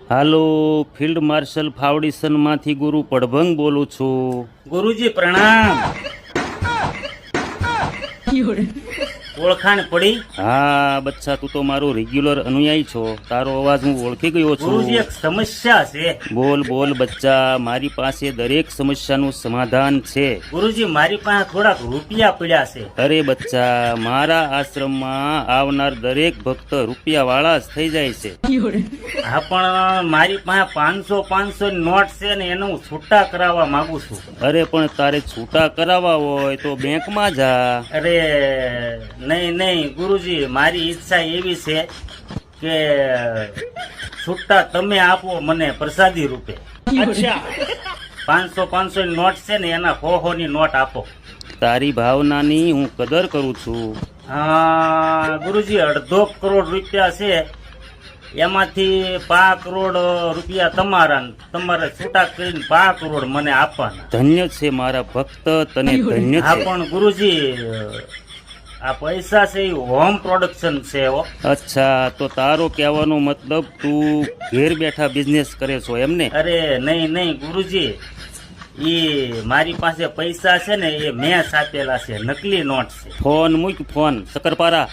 હાલો, field marshal ફાઉન્ડેશનમાંથી ગુરુ પડભંગ બોલું છું. ગુરુજી પ્રણામ. ઓળખાણ પડી? હા બચ્ચા, તું તો મારો રેગ્યુલર અનુયાયી છો. તારો અવાજ હું ઓળખી ગયો ગુરુજી છું. એક સમસ્યા છે. બોલ બોલ બચ્ચા, મારી પાસે દરેક સમસ્યાનું સમાધાન છે. ગુરુજી મારી પાસે થોડાક રૂપિયા પડ્યા છે. અરે બચ્ચા, મારા આશ્રમમાં આવનાર દરેક ભક્ત રૂપિયાવાળા જ થઈ જાય છે. હા પણ મારી પાસે 500 ની નોટ છે ને એને હું છૂટા કરાવવા માંગુ છું. અરે પણ તારે છૂટા કરાવવા હોય તો બેંકમાં જા. અરે નહીં ગુરુજી, મારી ઈચ્છા એવી છે કે છૂટા તમે આપો મને પ્રસાદી રૂપે. 500 ની નોટ છે ને એના 100 ની નોટ આપો. તારી ભાવનાની હું કદર કરું છું. હા ગુરુજી, 1.5 કરોડ રૂપિયા છે, એમાંથી 5 કરોડ રૂપિયા તમારે છૂટા કરીને 5 કરોડ મને આપવાના. ધન્ય છે મારા ભક્ત, તને ધન્ય હા છે. પણ ગુરુજી, આ પૈસા છે એ હોમ પ્રોડક્શન છે હો. અચ્છા, તો તારો કહેવાનો મતલબ તું ઘેર બેઠા બિઝનેસ કરે છો એમને? અરે નહીં ગુરુજી, એ મારી પાસે પૈસા છે ને એ મેં છાપેલા છે, નકલી નોટ છે. ફોન મૂક, ફોન શકરપારા.